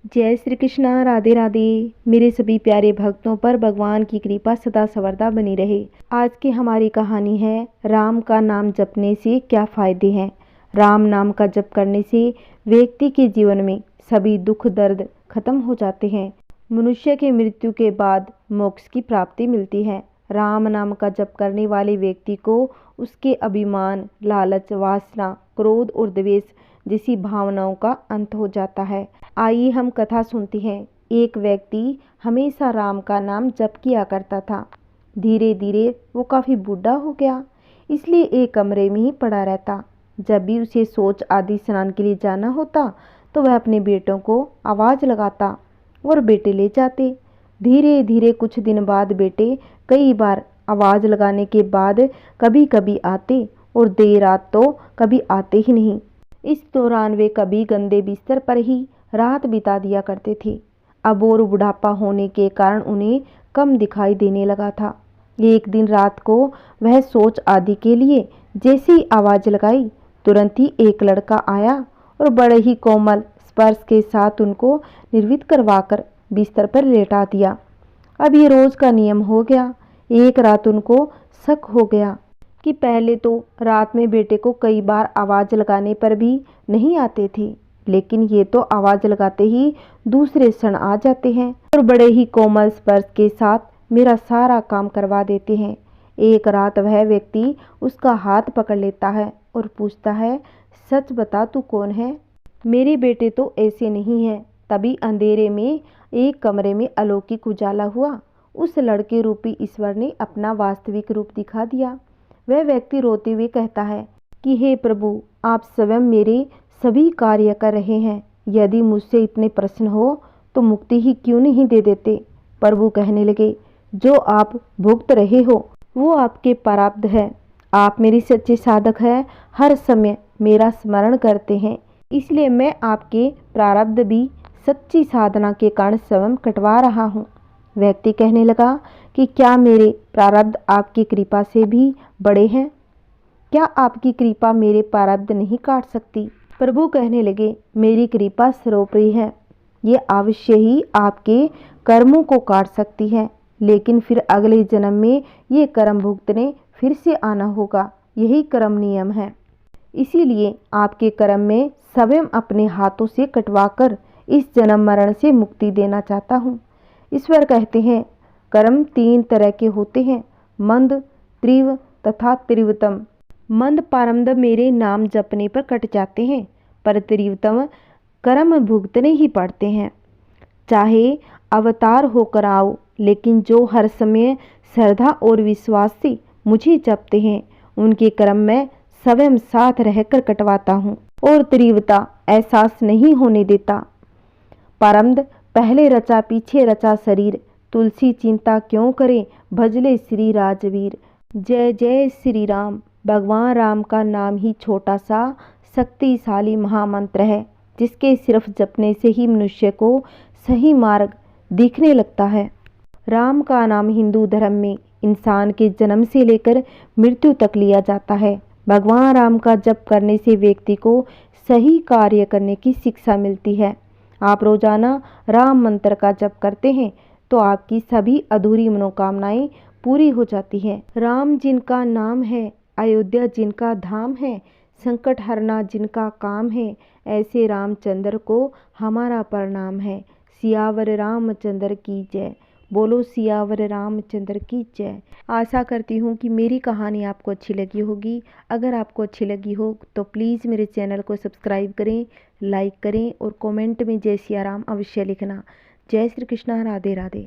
जय श्री कृष्णा। राधे राधे। मेरे सभी प्यारे भक्तों पर भगवान की कृपा सदा सर्वदा बनी रहे। आज की हमारी कहानी है राम का नाम जपने से क्या फायदे हैं। राम नाम का जप करने से व्यक्ति के जीवन में सभी दुख दर्द खत्म हो जाते हैं। मनुष्य के मृत्यु के बाद मोक्ष की प्राप्ति मिलती है। राम नाम का जप करने वाले व्यक्ति को उसके अभिमान, लालच, वासना, क्रोध और द्वेष जैसी भावनाओं का अंत हो जाता है। आइए हम कथा सुनते हैं। एक व्यक्ति हमेशा राम का नाम जप किया करता था। धीरे धीरे वो काफ़ी बूढ़ा हो गया, इसलिए एक कमरे में ही पड़ा रहता। जब भी उसे शौच आदि स्नान के लिए जाना होता तो वह अपने बेटों को आवाज़ लगाता और बेटे ले जाते। धीरे धीरे कुछ दिन बाद बेटे कई बार आवाज़ लगाने के बाद कभी कभी आते और देर रात तो कभी आते ही नहीं। इस दौरान वे कभी गंदे बिस्तर पर ही रात बिता दिया करते थे। अब और बुढ़ापा होने के कारण उन्हें कम दिखाई देने लगा था। एक दिन रात को वह शौच आदि के लिए जैसे ही आवाज़ लगाई, तुरंत ही एक लड़का आया और बड़े ही कोमल स्पर्श के साथ उनको निर्वित करवाकर बिस्तर पर लेटा दिया। अब ये रोज का नियम हो गया। एक रात उनको शक हो गया कि पहले तो रात में बेटे को कई बार आवाज़ लगाने पर भी नहीं आते थे, लेकिन ये तो आवाज़ लगाते ही दूसरे क्षण आ जाते हैं और बड़े ही कोमल स्पर्श के साथ मेरा सारा काम करवा देते हैं। एक रात वह व्यक्ति उसका हाथ पकड़ लेता है और पूछता है, सच बता तू कौन है? मेरे बेटे तो ऐसे नहीं है। तभी अंधेरे में एक कमरे में अलौकिक उजाला हुआ। उस लड़के रूपी ईश्वर ने अपना वास्तविक रूप दिखा दिया। वह व्यक्ति रोते हुए कहता है कि हे प्रभु, आप स्वयं मेरे सभी कार्य कर रहे हैं। यदि मुझसे इतने प्रश्न हो तो मुक्ति ही क्यों नहीं दे देते? प्रभु कहने लगे, जो आप भुगत रहे हो वो आपके प्रारब्ध है। आप मेरी सच्चे साधक हैं, हर समय मेरा स्मरण करते हैं, इसलिए मैं आपके प्रारब्ध भी सच्ची साधना के कारण स्वयं कटवा रहा हूँ। व्यक्ति कहने लगा कि क्या मेरे प्रारब्ध आपकी कृपा से भी बड़े हैं? क्या आपकी कृपा मेरे प्रारब्ध नहीं काट सकती? प्रभु कहने लगे, मेरी कृपा सर्वोपरि है। ये अवश्य ही आपके कर्मों को काट सकती है, लेकिन फिर अगले जन्म में ये कर्म भुगतने फिर से आना होगा। यही कर्म नियम है। इसीलिए आपके कर्म में स्वयं अपने हाथों से कटवाकर इस जन्म मरण से मुक्ति देना चाहता हूँ। ईश्वर कहते हैं, कर्म 3 तरह के होते हैं, मंद, तीव्र तथा तीव्रतम। मंद प्रारब्ध मेरे नाम जपने पर कट जाते हैं, पर तीव्रतम कर्म भुगतने ही पड़ते हैं। चाहे अवतार होकर आओ, लेकिन जो हर समय श्रद्धा और विश्वास से मुझे जपते हैं उनके कर्म में स्वयं साथ रहकर कटवाता हूँ और तीव्रता एहसास नहीं होने देता। प्रारब्ध पहले रचा पीछे रचा शरीर, तुलसी चिंता क्यों करे, भजले श्री राजवीर। जय जय श्री राम। भगवान राम का नाम ही छोटा सा शक्तिशाली महामंत्र है, जिसके सिर्फ जपने से ही मनुष्य को सही मार्ग दिखने लगता है। राम का नाम हिंदू धर्म में इंसान के जन्म से लेकर मृत्यु तक लिया जाता है। भगवान राम का जप करने से व्यक्ति को सही कार्य करने की शिक्षा मिलती है। आप रोजाना राम मंत्र का जप करते हैं तो आपकी सभी अधूरी मनोकामनाएं पूरी हो जाती हैं। राम जिनका नाम है, अयोध्या जिनका धाम है, संकट हरना जिनका काम है, ऐसे रामचंद्र को हमारा प्रणाम है। सियावर रामचंद्र की जय। बोलो सियावर रामचंद्र की जय। आशा करती हूँ कि मेरी कहानी आपको अच्छी लगी होगी। अगर आपको अच्छी लगी हो तो प्लीज़ मेरे चैनल को सब्सक्राइब करें, लाइक करें और कमेंट में जय सिया राम अवश्य लिखना। जय श्री कृष्णा। राधे राधे।